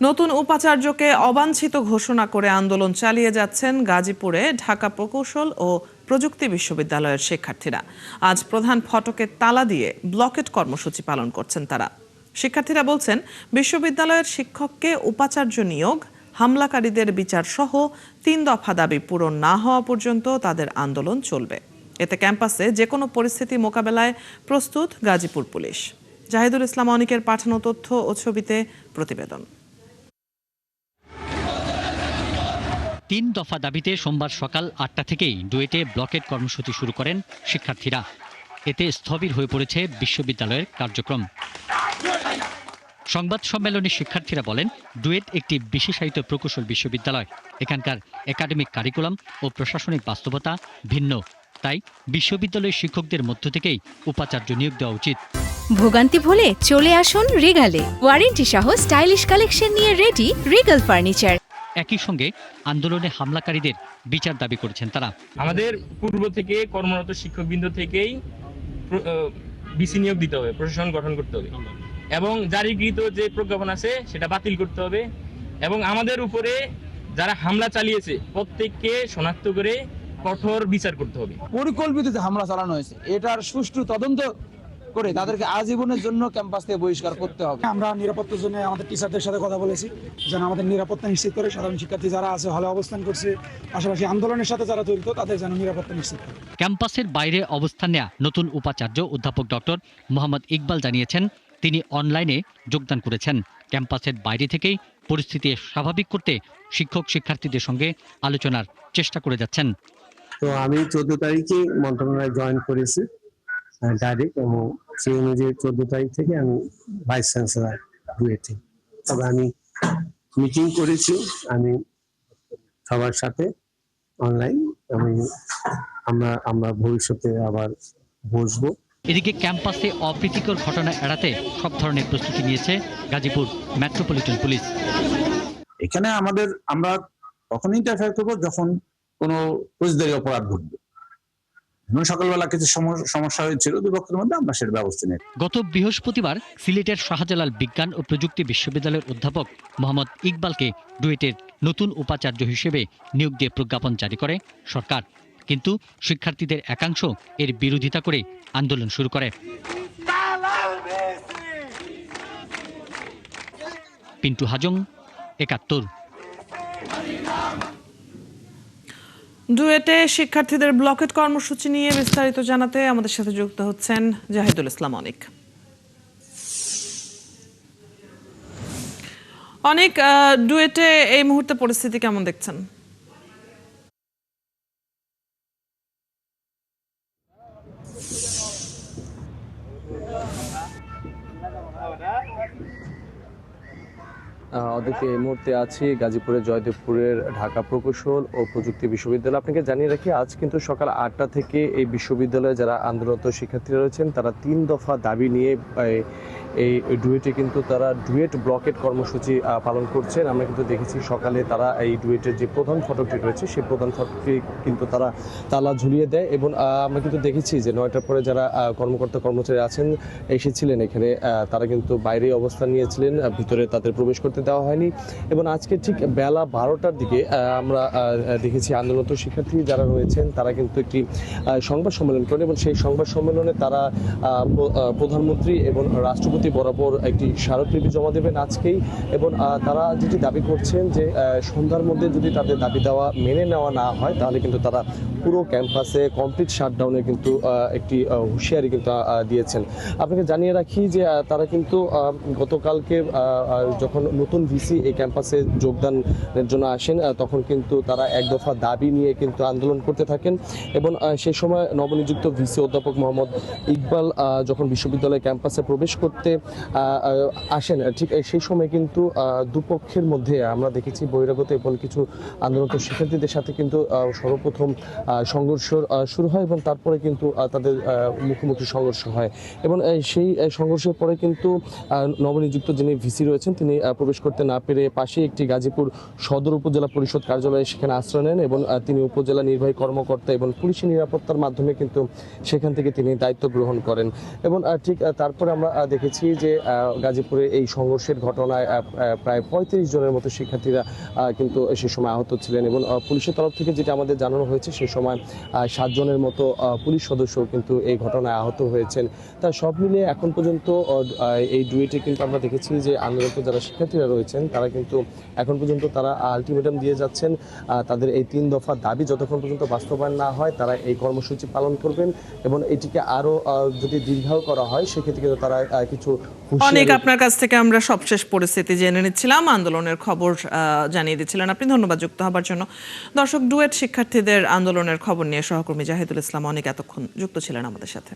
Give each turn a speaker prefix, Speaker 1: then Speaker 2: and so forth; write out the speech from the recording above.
Speaker 1: নতুন উপাচার্যকে অবাঞ্ছিত ঘোষণা করে আন্দোলন চালিয়ে যাচ্ছেন গাজীপুরে ঢাকা প্রকৌশল ও প্রযুক্তি বিশ্ববিদ্যালয়ের শিক্ষার্থীরা। আজ প্রধান ফটকে তালা দিয়ে ব্লকেট কর্মসূচি পালন করছেন তারা। শিক্ষার্থীরা বলছেন, বিশ্ববিদ্যালয়ের শিক্ষককে উপাচার্য নিয়োগ, হামলাকারীদের বিচার সহ ৩ দফা দাবি পূরণ না হওয়া পর্যন্ত তাদের আন্দোলন চলবে। এতে ক্যাম্পাসে যে কোনো পরিস্থিতি মোকাবেলায় প্রস্তুত গাজীপুর পুলিশ। জাহিদুল ইসলাম অনিকের পাঠানো তথ্য ও ছবিতে প্রতিবেদন।
Speaker 2: ৩ দফা দাবিতে সোমবার সকাল ৮টা থেকেই ডুয়েটে ব্লকেট কর্মসূচি শুরু করেন শিক্ষার্থীরা। এতে স্থবির হয়ে পড়েছে বিশ্ববিদ্যালয়ের কার্যক্রম। সংবাদ সম্মেলনে শিক্ষার্থীরা বলেন, ডুয়েট একটি বিশেষায়িত প্রকৌশল বিশ্ববিদ্যালয়। এখানকার একাডেমিক কারিকুলাম ও প্রশাসনিক বাস্তবতা ভিন্ন। তাই বিশ্ববিদ্যালয়ের শিক্ষকদের মধ্য থেকেই উপাচার্য নিয়োগ দেওয়া উচিত।
Speaker 3: ভোগান্তি ভুলে চলে আসুন রিগালে। ওয়ারেন্টি সহ স্টাইলিশ কালেকশন নিয়ে রেডি রিগাল ফার্নিচার।
Speaker 2: একই সঙ্গে আন্দোলনে হামলাকারীদের বিচার দাবি করেছেন তারা।
Speaker 4: আমাদের পূর্ব থেকে কর্মরত শিক্ষকবৃন্দ থেকেই বিসি নিয়োগ দিতে হবে, প্রশাসন গঠন করতে হবে এবং জারিকৃত যে প্রজ্ঞাপন আছে সেটা বাতিল করতে হবে এবং আমাদের উপরে যারা হামলা চালিয়েছে প্রত্যেককে শনাক্ত করে কঠোর বিচার করতে হবে।
Speaker 5: পরিকল্পিত যে হামলা চালানো হয়েছে এটার সুষ্ঠু তদন্ত করে তাদেরকে আজীবনের জন্য ক্যাম্পাস থেকে বহিষ্কার করতে হবে।
Speaker 6: আমরা নিরাপত্তার জন্য আমাদের টিচারদের সাথে কথা বলেছি, যেন আমাদের নিরাপত্তা নিশ্চিত করে। সাধারণ শিক্ষার্থী যারা আছে হলে অবস্থান করছে, পাশাপাশি আন্দোলনের সাথে যারা জড়িত তাদের যেন নিরাপত্তা নিশ্চিত করে।
Speaker 2: ক্যাম্পাসের বাইরে অবস্থান নেয়া নতুন উপাচার্য অধ্যাপক ডক্টর মোহাম্মদ ইকবাল জানিয়েছেন, তিনি অনলাইনে যোগদান করেছেন। ক্যাম্পাসের বাইরে থেকেই পরিস্থিতি স্বাভাবিক করতে শিক্ষক শিক্ষার্থীদের সঙ্গে আলোচনার চেষ্টা করে যাচ্ছেন।
Speaker 7: তো আমি 14 তারিখে মন্ত্রণালয়ে জয়েন করেছি ডাইরেক্ট, এবং সেই অনুযায়ী 14 তারিখ থেকে আমি ভাইস চ্যান্সেলর ডুয়েটে। তবে আমি মিটিং করেছি আমি সবার সাথে অনলাইন। আমরা ভবিষ্যতে আবার বসবো।
Speaker 2: এদিকে ক্যাম্পাসে অপ্রীতিকর ঘটনা এড়াতে সব ধরনের প্রস্তুতি নিয়েছে গাজীপুর মেট্রোপলিটন পুলিশ।
Speaker 8: এখানে আমরা তখন ইন্টারফেয়ার করবো যখন কোনো ফৌজদারি অপরাধ ঘটবে। সকালবেলা কিছু সমস্যা হয়েছিল দুপক্ষের মধ্যে, আমরা সেটা ব্যবস্থা নেই।
Speaker 2: গত বৃহস্পতিবার সিলেটের শাহজালাল বিজ্ঞান ও প্রযুক্তি বিশ্ববিদ্যালয়ের অধ্যাপক মোহাম্মদ ইকবালকে ডুয়েটের নতুন উপাচার্য হিসেবে নিয়োগ দিয়ে প্রজ্ঞাপন জারি করে সরকার। কিন্তু শিক্ষার্থীদের একাংশ এর বিরোধিতা করে আন্দোলন শুরু করে। পিন্টু হাজং, ৭১।
Speaker 1: ডুয়েটে শিক্ষার্থীদের ব্লকেট কর্মসূচি নিয়ে বিস্তারিত জানাতে আমাদের সাথে যুক্ত হচ্ছেন জাহিদুল ইসলাম অনিক। অনেক ডুয়েটে এই মুহূর্তে পরিস্থিতি কেমন দেখছেন?
Speaker 9: ওদেরকে এই মুহূর্তে আছি গাজীপুরের জয়দেবপুরের ঢাকা প্রকৌশল ও প্রযুক্তি বিশ্ববিদ্যালয়। আপনাকে জানিয়ে রাখি, আজ কিন্তু সকাল ৮টা থেকে এই বিশ্ববিদ্যালয়ে যারা আন্দোলনরত শিক্ষার্থীরা রয়েছেন তারা ৩ দফা দাবি নিয়ে এই ডুয়েটে কিন্তু তারা ডুয়েট ব্লকেট কর্মসূচি পালন করছেন। আমরা কিন্তু দেখেছি সকালে তারা এই ডুয়েটের যে প্রধান ফটকটি রয়েছে সেই প্রধান ফটকটি কিন্তু তারা তালা ঝুলিয়ে দেয় এবং আমরা কিন্তু দেখেছি যে ৯টার পরে যারা কর্মকর্তা কর্মচারী আছেন এসেছিলেন এখানে, তারা কিন্তু বাইরে অবস্থান নিয়েছিলেন, ভিতরে তাদের প্রবেশ করতে দেওয়া হয়নি। এবং আজকে ঠিক বেলা 12টার দিকে আমরা দেখেছি আন্দোলনরত শিক্ষার্থী যারা রয়েছেন তারা কিন্তু একটি সংবাদ সম্মেলন করেন এবং সেই সংবাদ সম্মেলনে তারা প্রধানমন্ত্রী এবং রাষ্ট্রপতি বরাবর একটি স্মারকলিপি জমা দেবেন আজকেই। এবং তারা যেটি দাবি করছেন যে সন্ধ্যার মধ্যে যদি তাদের দাবি দেওয়া মেনে নেওয়া না হয় তাহলে কিন্তু তারা পুরো ক্যাম্পাসে কমপ্লিট শাটডাউনে কিন্তু একটি হুঁশিয়ারি কিন্তু দিয়েছেন। আপনাকে জানিয়ে রাখি যে তারা কিন্তু গতকালকে যখন নতুন ভিসি এই ক্যাম্পাসে যোগদানের জন্য আসেন তখন কিন্তু তারা ১ দফা দাবি নিয়ে কিন্তু আন্দোলন করতে থাকেন এবং সেই সময় নবনিযুক্ত ভিসি অধ্যাপক মোহাম্মদ ইকবাল যখন বিশ্ববিদ্যালয় ক্যাম্পাসে প্রবেশ করতে আসেন, ঠিক সেই সময় কিন্তু দুপক্ষের মধ্যে আমরা দেখেছি বহিরাগত এবং কিছু আন্দোলনরত শিক্ষার্থীদের সাথে কিন্তু সর্বপ্রথম সংঘর্ষ শুরু হয় এবং তারপরে কিন্তু তাদের মুখোমুখি সংঘর্ষ হয় এবং সেই সংঘর্ষের পরে কিন্তু নবনিযুক্ত যিনি ভিসি রয়েছেন তিনি প্রবেশ করতে না পেরে পাশে একটি গাজীপুর সদর উপজেলা পরিষদ কার্যালয়ে সেখানে আশ্রয় নেন এবং তিনি উপজেলা নির্বাহী কর্মকর্তা এবং পুলিশি নিরাপত্তার মাধ্যমে কিন্তু সেখান থেকে তিনি দায়িত্ব গ্রহণ করেন। এবং ঠিক তারপরে আমরা দেখেছি দেখেছি যে গাজীপুরে এই সংঘর্ষের ঘটনায় প্রায় 35 জনের মতো শিক্ষার্থীরা কিন্তু সে সময় আহত ছিলেন এবং পুলিশের তরফ থেকে যেটা আমাদের জানানো হয়েছে সে সময় 7 জনের মতো পুলিশ সদস্য কিন্তু এই ঘটনায় আহত হয়েছেন। তা সব মিলিয়ে এখন পর্যন্ত এই ডুয়েটে কিন্তু আমরা দেখেছি যে আন্দোলনরত যারা শিক্ষার্থীরা রয়েছেন তারা কিন্তু এখন পর্যন্ত তারা আলটিমেটাম দিয়ে যাচ্ছেন তাদের এই 3 দফা দাবি যতক্ষণ পর্যন্ত বাস্তবায়ন না হয় তারা এই কর্মসূচি পালন করবেন এবং এটিকে আরো যদি দীর্ঘায়ু করা হয় সেক্ষেত্রে কিন্তু তারা কিছু
Speaker 1: অনেক আপনার কাছ থেকে আমরা সবশেষ পরিস্থিতি জেনে নিচ্ছিলাম, আন্দোলনের খবর জানিয়ে দিচ্ছিলেন আপনি, ধন্যবাদ যুক্ত হবার জন্য। দর্শক, ডুয়েট শিক্ষার্থীদের আন্দোলনের খবর নিয়ে সহকর্মী জাহিদুল ইসলাম অনেক এতক্ষণ যুক্ত ছিলেন আমাদের সাথে।